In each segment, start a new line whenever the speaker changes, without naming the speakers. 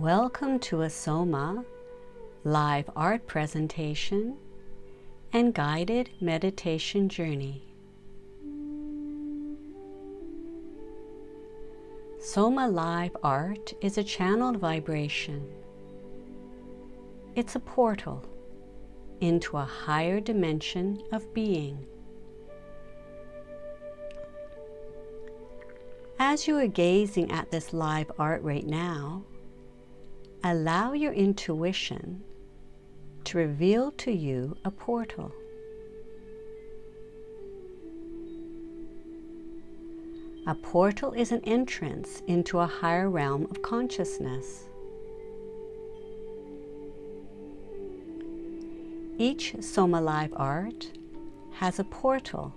Welcome to a Soma live art presentation and guided meditation journey. Soma live art is a channeled vibration. It's a portal into a higher dimension of being. As you are gazing at this live art right now, allow your intuition to reveal to you a portal. A portal is an entrance into a higher realm of consciousness. Each Soma live art has a portal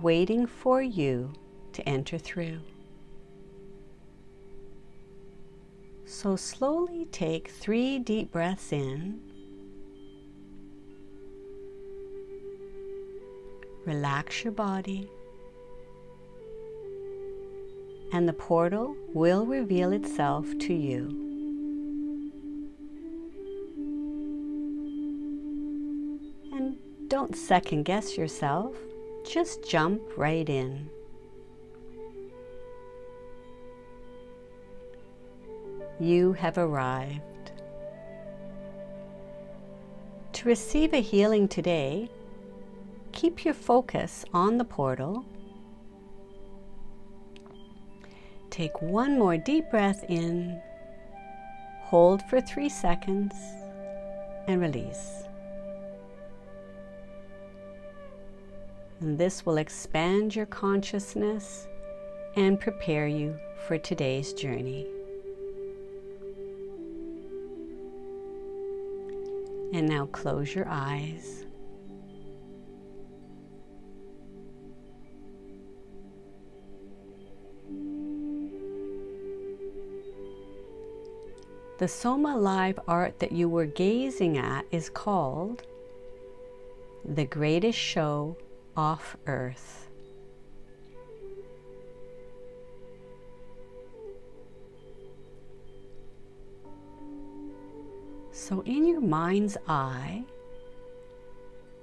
waiting for you to enter through. So slowly take 3 deep breaths in. Relax your body, and the portal will reveal itself to you. And don't second guess yourself, just jump right in. You have arrived. To receive a healing today, keep your focus on the portal. Take 1 more deep breath in, hold for 3 seconds, and release. And this will expand your consciousness and prepare you for today's journey. And now close your eyes. The Soma live art that you were gazing at is called The Greatest Show Off Earth. So in your mind's eye,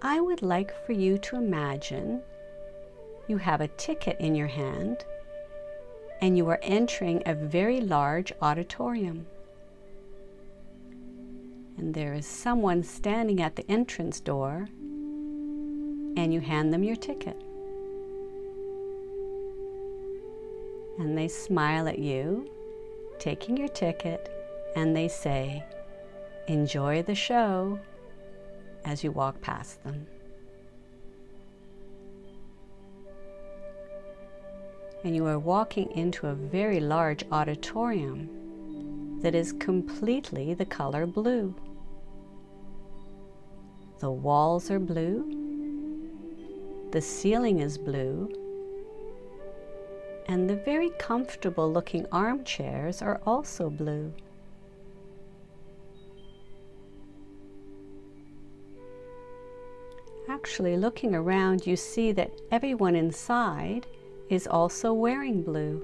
I would like for you to imagine you have a ticket in your hand and you are entering a very large auditorium. And there is someone standing at the entrance door and you hand them your ticket. And they smile at you, taking your ticket, and they say, "Enjoy the show," as you walk past them. And you are walking into a very large auditorium that is completely the color blue. The walls are blue, the ceiling is blue, and the very comfortable looking armchairs are also blue. Actually, looking around, you see that everyone inside is also wearing blue.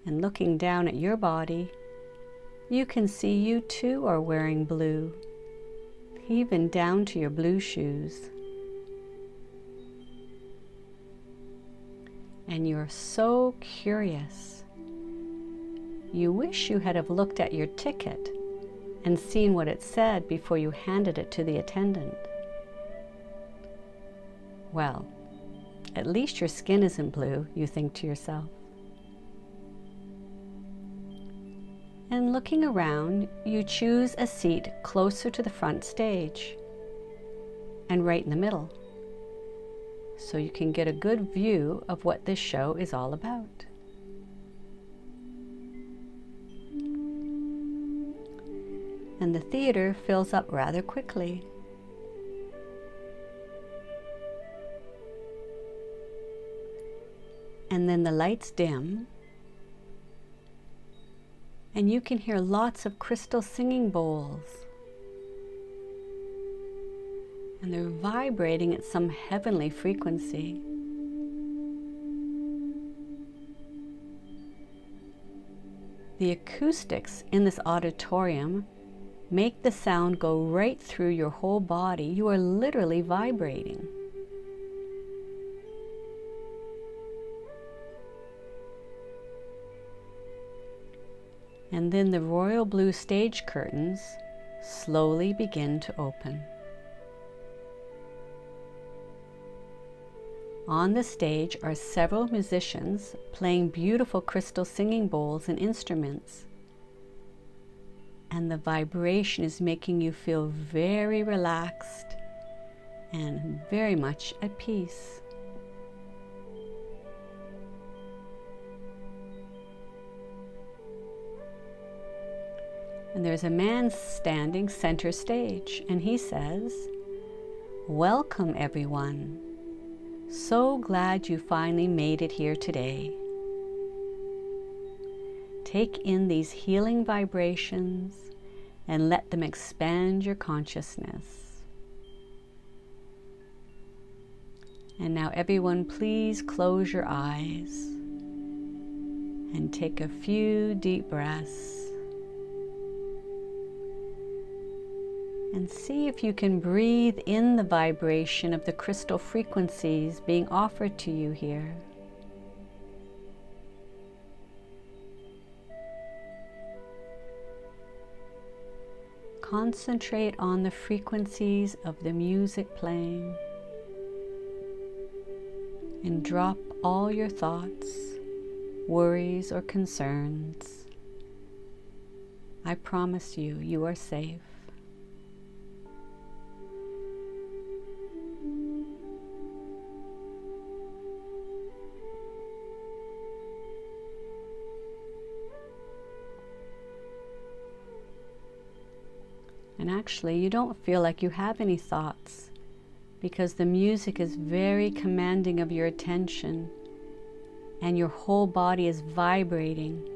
And looking down at your body, you can see you too are wearing blue, even down to your blue shoes. And you're so curious. You wish you had have looked at your ticket and seen what it said before you handed it to the attendant. Well, at least your skin isn't blue, you think to yourself. And looking around, you choose a seat closer to the front stage and right in the middle, so you can get a good view of what this show is all about. And the theater fills up rather quickly. And then the lights dim, and you can hear lots of crystal singing bowls. And they're vibrating at some heavenly frequency. The acoustics in this auditorium make the sound go right through your whole body. You are literally vibrating. And then the royal blue stage curtains slowly begin to open. On the stage are several musicians playing beautiful crystal singing bowls and instruments. And the vibration is making you feel very relaxed and very much at peace. And there's a man standing center stage, and he says, "Welcome everyone. So glad you finally made it here today. Take in these healing vibrations and let them expand your consciousness. And now everyone, please close your eyes and take a few deep breaths. And see if you can breathe in the vibration of the crystal frequencies being offered to you here. Concentrate on the frequencies of the music playing and drop all your thoughts, worries, or concerns. I promise you, you are safe. And actually, you don't feel like you have any thoughts because the music is very commanding of your attention and your whole body is vibrating,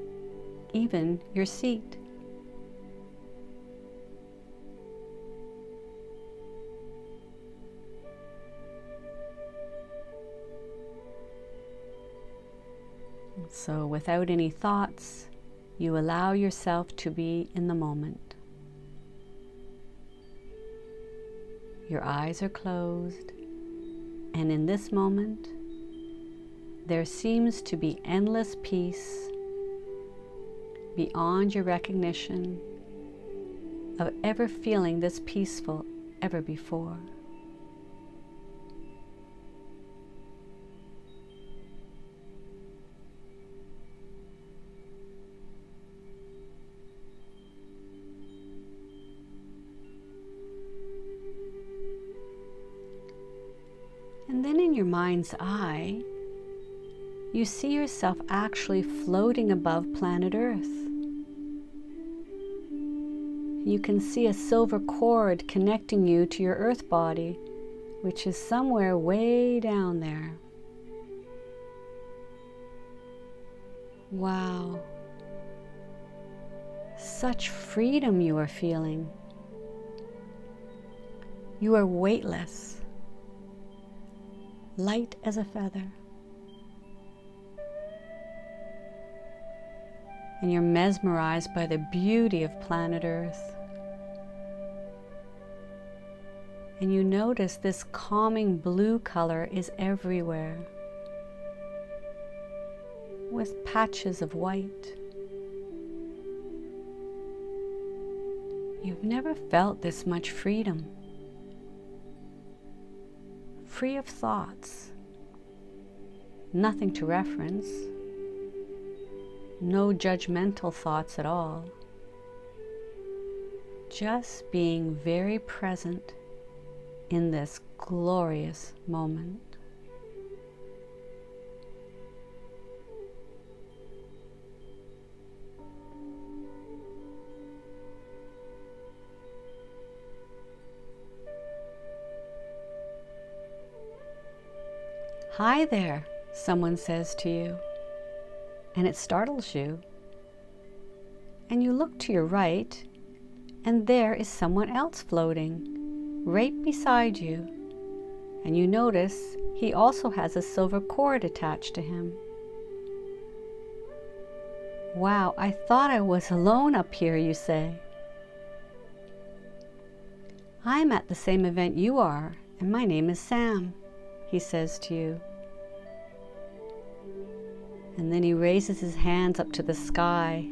even your seat. So without any thoughts, you allow yourself to be in the moment. Your eyes are closed, and in this moment, there seems to be endless peace beyond your recognition of ever feeling this peaceful ever before. And then in your mind's eye, you see yourself actually floating above planet Earth. You can see a silver cord connecting you to your Earth body, which is somewhere way down there. Wow. Such freedom you are feeling. You are weightless, light as a feather. And you're mesmerized by the beauty of planet Earth. And you notice this calming blue color is everywhere, with patches of white. You've never felt this much freedom. Free of thoughts, nothing to reference, no judgmental thoughts at all, just being very present in this glorious moment. "Hi there," someone says to you, and it startles you. And you look to your right, and there is someone else floating right beside you. And you notice he also has a silver cord attached to him. Wow, I thought I was alone up here, you say. I'm at the same event you are, and my name is Sam, he says to you. And then he raises his hands up to the sky.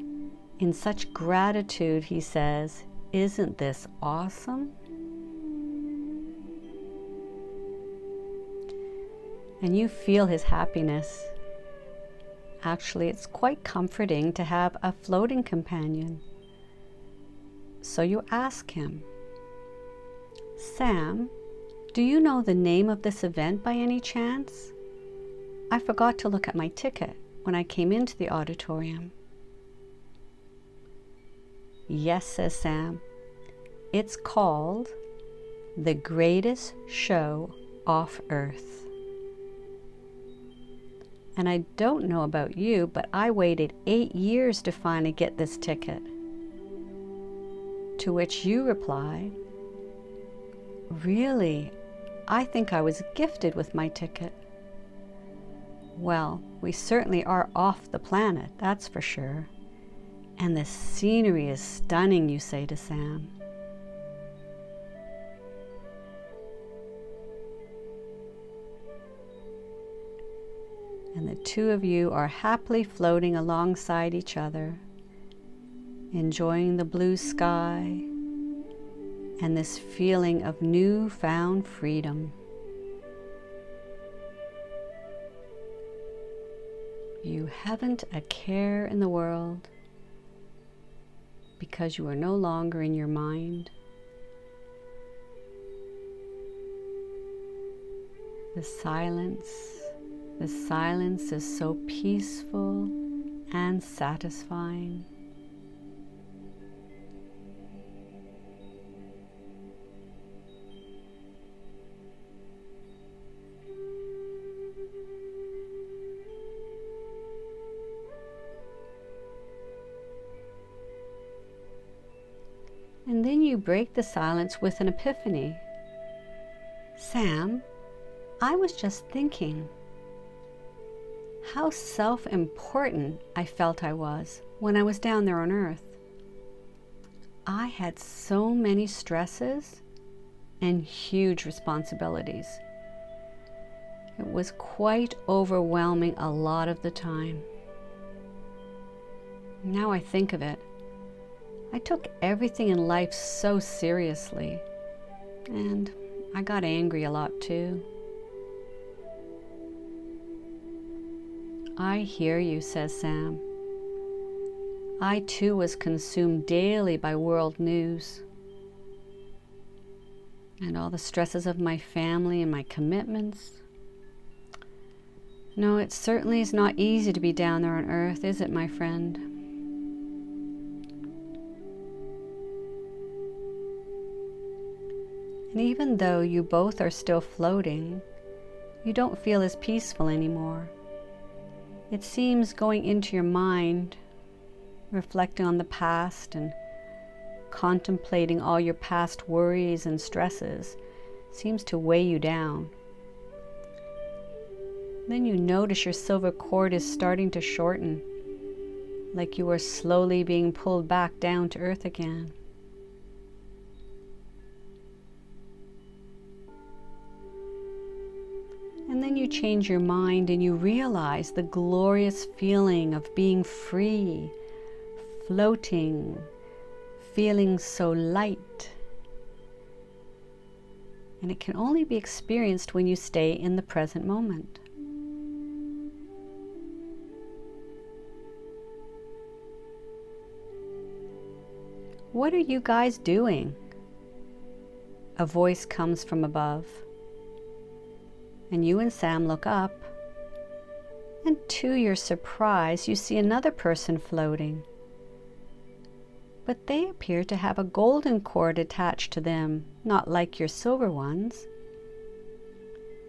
In such gratitude, he says, "Isn't this awesome?" And you feel his happiness. Actually, it's quite comforting to have a floating companion. So you ask him, "Sam, do you know the name of this event by any chance? I forgot to look at my ticket when I came into the auditorium." "Yes," says Sam. "It's called The Greatest Show Off Earth." And I don't know about you, but I waited 8 years to finally get this ticket. To which you reply, "Really? I think I was gifted with my ticket." Well, we certainly are off the planet, that's for sure. And the scenery is stunning, you say to Sam. And the two of you are happily floating alongside each other, enjoying the blue sky and this feeling of newfound freedom. You haven't a care in the world because you are no longer in your mind. The silence is so peaceful and satisfying. And then you break the silence with an epiphany. "Sam, I was just thinking how self-important I felt I was when I was down there on Earth. I had so many stresses and huge responsibilities. It was quite overwhelming a lot of the time. Now I think of it, I took everything in life so seriously, and I got angry a lot too." "I hear you," says Sam. "I too was consumed daily by world news and all the stresses of my family and my commitments. No, it certainly is not easy to be down there on Earth, is it, my friend?" And even though you both are still floating, you don't feel as peaceful anymore. It seems going into your mind, reflecting on the past and contemplating all your past worries and stresses, seems to weigh you down. Then you notice your silver cord is starting to shorten, like you are slowly being pulled back down to Earth again. And then you change your mind and you realize the glorious feeling of being free, floating, feeling so light. And it can only be experienced when you stay in the present moment. "What are you guys doing?" A voice comes from above. And you and Sam look up, and to your surprise, you see another person floating. But they appear to have a golden cord attached to them, not like your silver ones.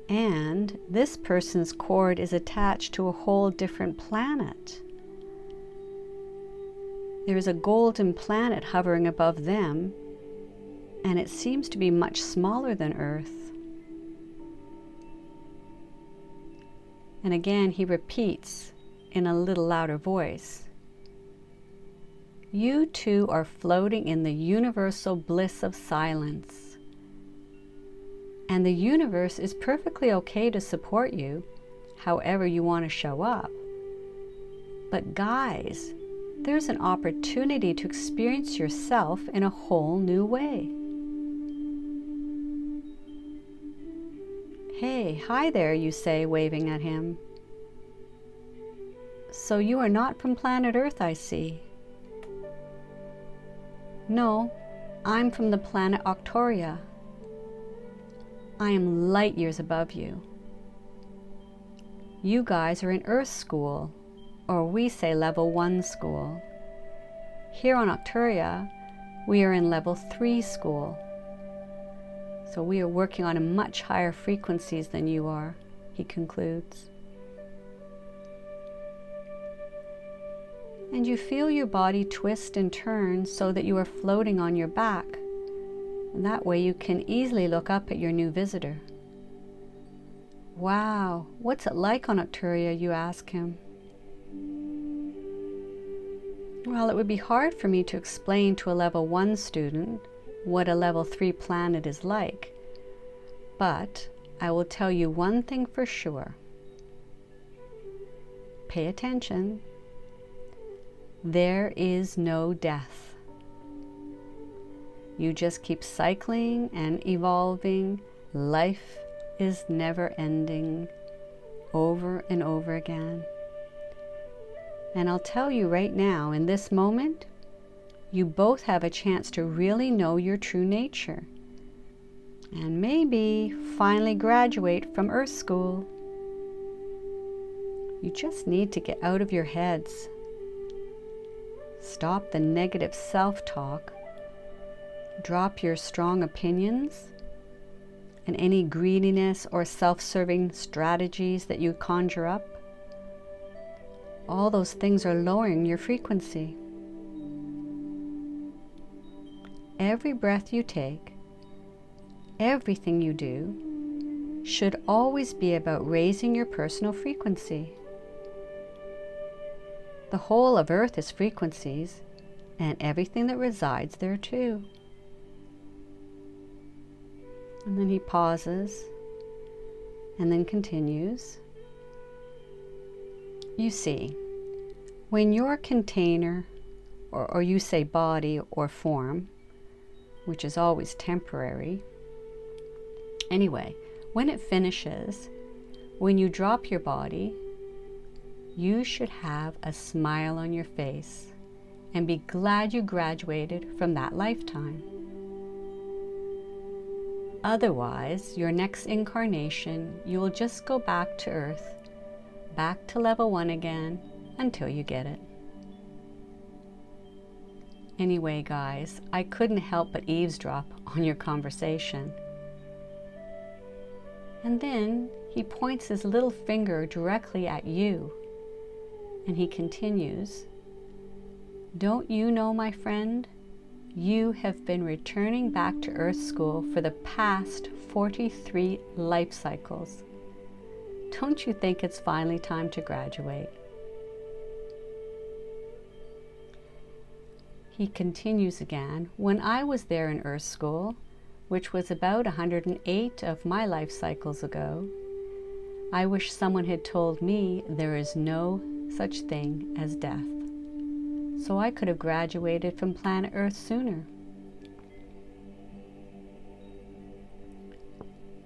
And this person's cord is attached to a whole different planet. There is a golden planet hovering above them, and it seems to be much smaller than Earth. And again he repeats in a little louder voice, You two are floating in the universal bliss of silence. And the universe is perfectly okay to support you however you want to show up. But guys, there's an opportunity to experience yourself in a whole new way. Hey, hi there, you say, waving at him. So you are not from planet Earth, I see. No, I'm from the planet Octoria. I am light years above you. You guys are in Earth School, or we say Level 1 School. Here on Octoria, we are in Level 3 School. So we are working on a much higher frequencies than you are, he concludes. And you feel your body twist and turn so that you are floating on your back. And that way you can easily look up at your new visitor. Wow, what's it like on Octoria, you ask him. Well, it would be hard for me to explain to a Level 1 student what a Level 3 planet is like, but I will tell you one thing for sure. Pay attention. There is no death. You just keep cycling and evolving. Life is never ending, over and over again. And I'll tell you right now, in this moment, you both have a chance to really know your true nature and maybe finally graduate from Earth School. You just need to get out of your heads. Stop the negative self-talk. Drop your strong opinions and any greediness or self-serving strategies that you conjure up. All those things are lowering your frequency. Every breath you take, everything you do, should always be about raising your personal frequency. The whole of Earth is frequencies, and everything that resides there too. And then he pauses, and then continues. You see, when your container, or you say body or form, which is always temporary, anyway, when it finishes, when you drop your body, you should have a smile on your face and be glad you graduated from that lifetime. Otherwise, your next incarnation, you will just go back to Earth, back to Level 1 again, until you get it. Anyway, guys, I couldn't help but eavesdrop on your conversation. And then he points his little finger directly at you, and he continues, "Don't you know, my friend, you have been returning back to Earth School for the past 43 life cycles. Don't you think it's finally time to graduate?" He continues again, "When I was there in Earth School, which was about 108 of my life cycles ago, I wish someone had told me there is no such thing as death, so I could have graduated from planet Earth sooner."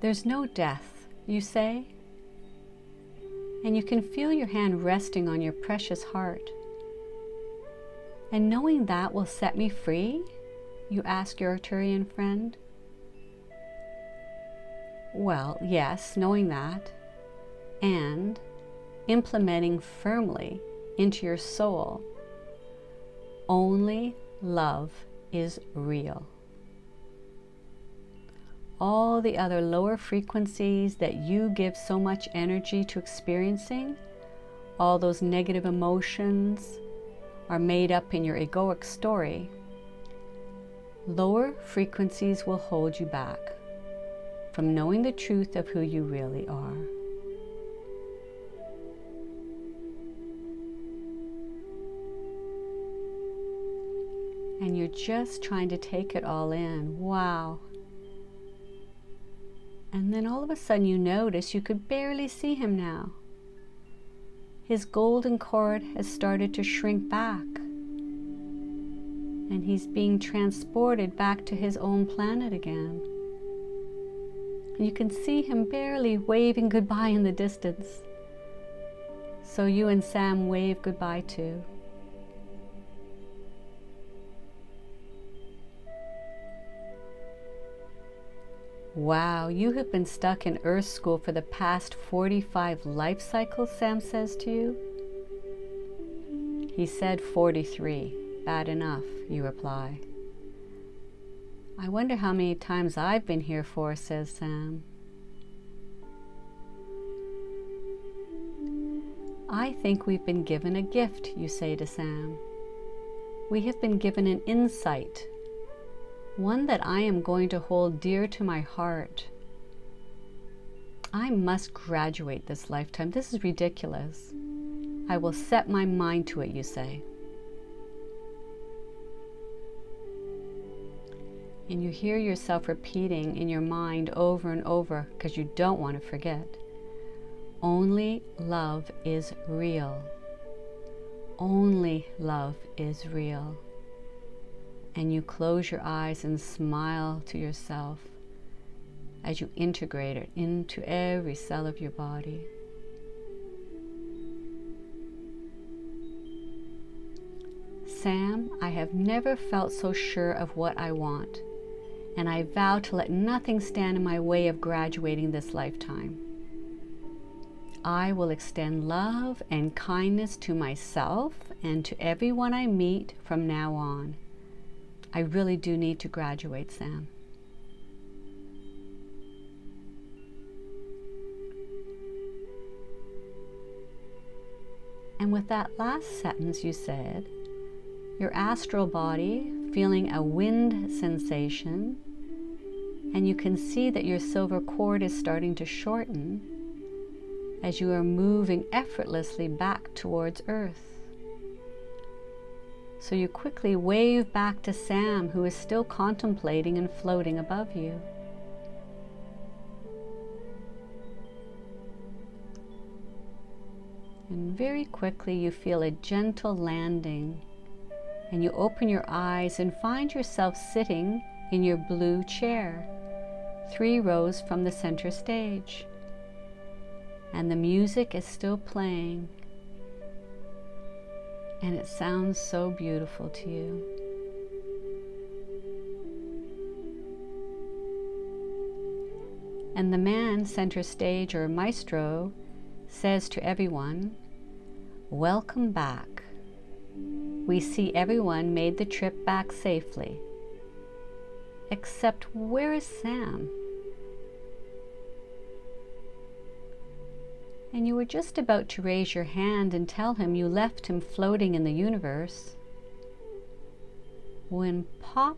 There's no death, you say? And you can feel your hand resting on your precious heart. And knowing that will set me free? You ask your Arcturian friend. Well, yes, knowing that, and implementing firmly into your soul, only love is real. All the other lower frequencies that you give so much energy to experiencing, all those negative emotions, are made up in your egoic story. Lower frequencies will hold you back from knowing the truth of who you really are. And you're just trying to take it all in. Wow. And then all of a sudden you notice you could barely see him now. His golden cord has started to shrink back. And he's being transported back to his own planet again. And you can see him barely waving goodbye in the distance. So you and Sam wave goodbye too. Wow, you have been stuck in Earth School for the past 45 life cycles, Sam says to you. He said 43. Bad enough, you reply. I wonder how many times I've been here for, says Sam. I think we've been given a gift, you say to Sam. We have been given an insight, one that I am going to hold dear to my heart. I must graduate this lifetime. This is ridiculous. I will set my mind to it, you say. And you hear yourself repeating in your mind over and over because you don't want to forget. Only love is real. Only love is real. And you close your eyes and smile to yourself as you integrate it into every cell of your body. Sam, I have never felt so sure of what I want, and I vow to let nothing stand in my way of graduating this lifetime. I will extend love and kindness to myself and to everyone I meet from now on. I really do need to graduate, Sam. And with that last sentence you said, your astral body feeling a wind sensation, and you can see that your silver cord is starting to shorten as you are moving effortlessly back towards Earth. So you quickly wave back to Sam, who is still contemplating and floating above you. And very quickly you feel a gentle landing, and you open your eyes and find yourself sitting in your blue chair, 3 rows from the center stage. And the music is still playing. And it sounds so beautiful to you. And the man center stage, or maestro, says to everyone, "Welcome back. We see everyone made the trip back safely. Except where is Sam?" And you were just about to raise your hand and tell him you left him floating in the universe, when pop,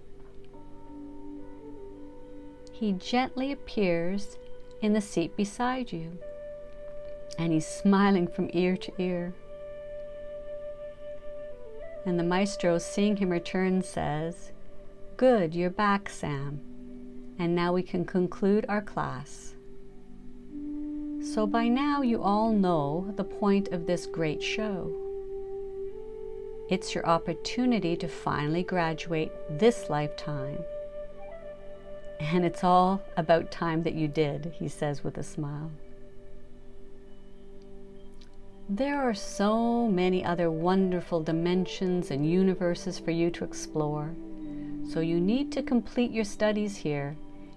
he gently appears in the seat beside you, and he's smiling from ear to ear. And the maestro, seeing him return, says, "Good, you're back, Sam, and now we can conclude our class. So by now you all know the point of this great show. It's your opportunity to finally graduate this lifetime. And it's all about time that you did," he says with a smile. There are so many other wonderful dimensions and universes for you to explore, so you need to complete your studies here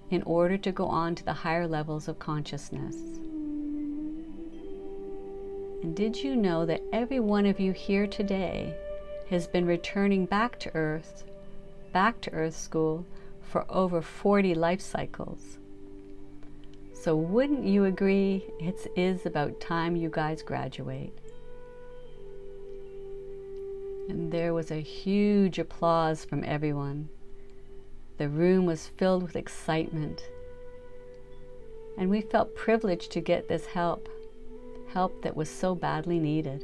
in order to go on to the higher levels of consciousness. And did you know that every one of you here today has been returning back to Earth School for over 40 life cycles? So wouldn't you agree it is about time you guys graduate? And there was a huge applause from everyone. The room was filled with excitement. And we felt privileged to get this help that was so badly needed.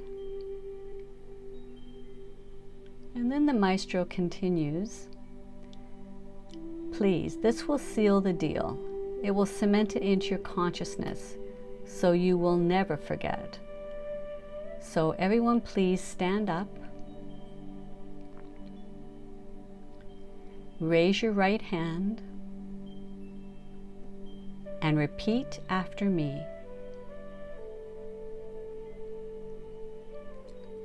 And then the maestro continues, please, this will seal the deal. It will cement it into your consciousness so you will never forget. So everyone please stand up. Raise your right hand and repeat after me.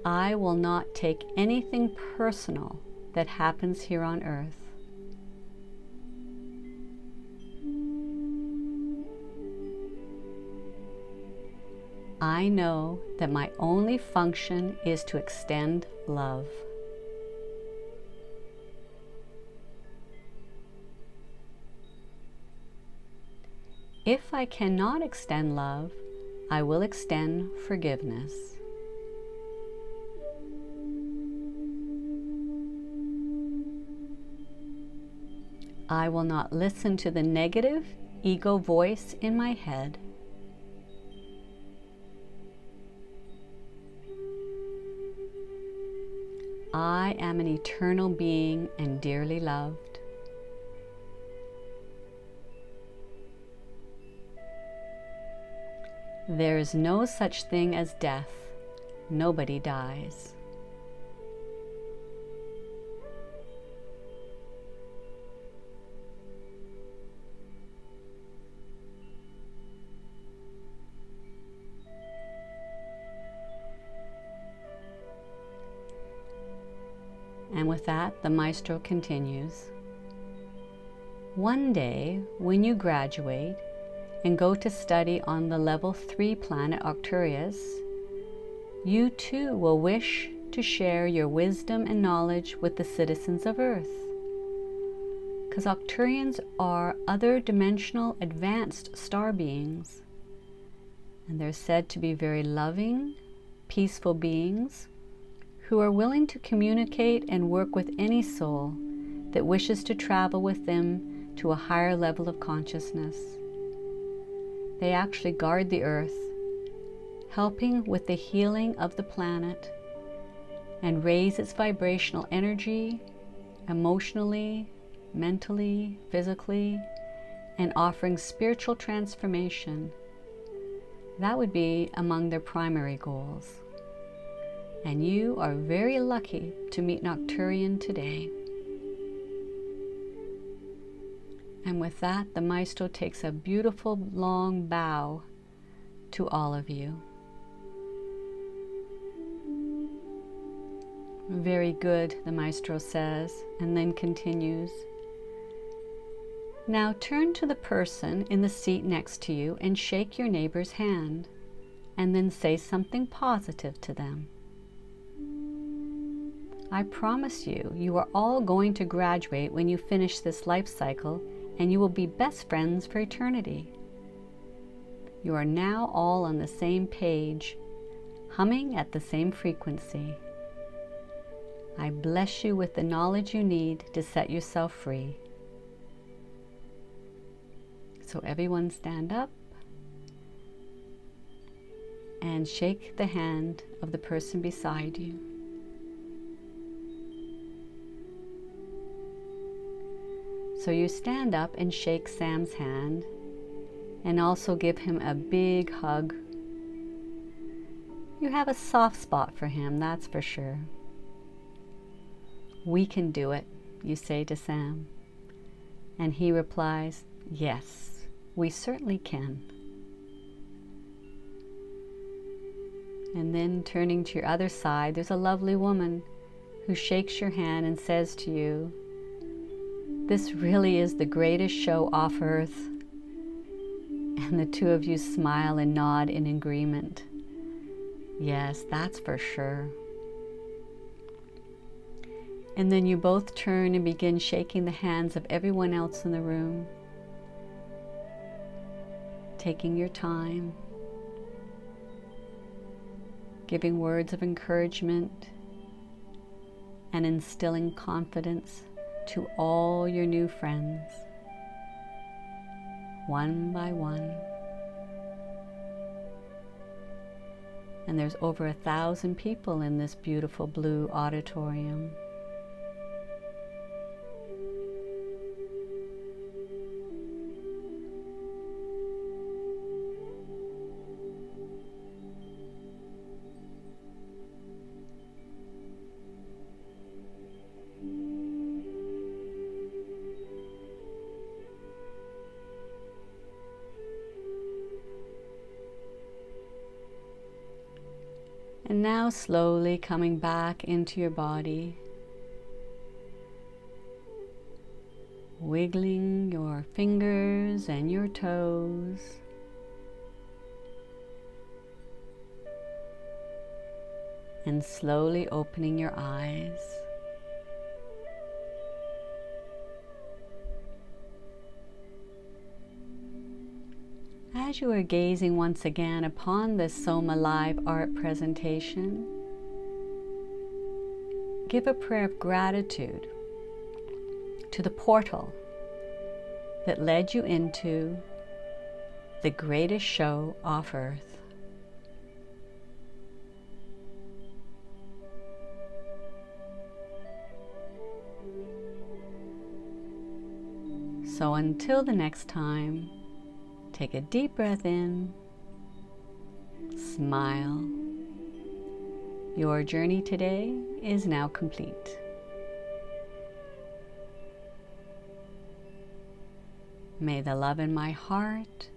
I will not take anything personal that happens here on earth. I know that my only function is to extend love. If I cannot extend love, I will extend forgiveness. I will not listen to the negative ego voice in my head. I am an eternal being and dearly loved. There is no such thing as death. Nobody dies. And with that, the maestro continues. One day, when you graduate and go to study on the level 3 planet Arcturus, you too will wish to share your wisdom and knowledge with the citizens of Earth. Because Arcturians are other dimensional advanced star beings, and they're said to be very loving, peaceful beings who are willing to communicate and work with any soul that wishes to travel with them to a higher level of consciousness. They actually guard the earth, helping with the healing of the planet and raise its vibrational energy emotionally, mentally, physically, and offering spiritual transformation. That would be among their primary goals. And you are very lucky to meet an Arcturian today. And with that, the maestro takes a beautiful long bow to all of you. Very good, the maestro says, and then continues. Now turn to the person in the seat next to you and shake your neighbor's hand, and then say something positive to them. I promise you, you are all going to graduate when you finish this life cycle, and you will be best friends for eternity. You are now all on the same page, humming at the same frequency. I bless you with the knowledge you need to set yourself free. So everyone stand up and shake the hand of the person beside you. So you stand up and shake Sam's hand and also give him a big hug. You have a soft spot for him, that's for sure. We can do it, you say to Sam. And he replies, yes, we certainly can. And then turning to your other side, there's a lovely woman who shakes your hand and says to you, this really is the greatest show off earth. And the two of you smile and nod in agreement. Yes, that's for sure. And then you both turn and begin shaking the hands of everyone else in the room, taking your time, giving words of encouragement, and instilling confidence to all your new friends, one by one. And there's over 1,000 people in this beautiful blue auditorium. And now slowly coming back into your body, wiggling your fingers and your toes, and slowly opening your eyes. As you are gazing once again upon this Soma live art presentation, give a prayer of gratitude to the portal that led you into the greatest show off earth. So until the next time, take a deep breath in, smile. Your journey today is now complete. May the love in my heart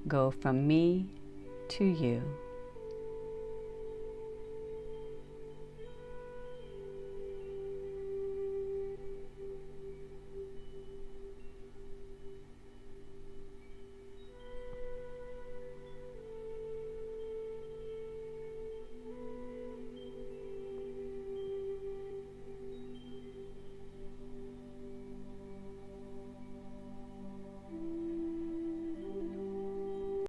go from me to you.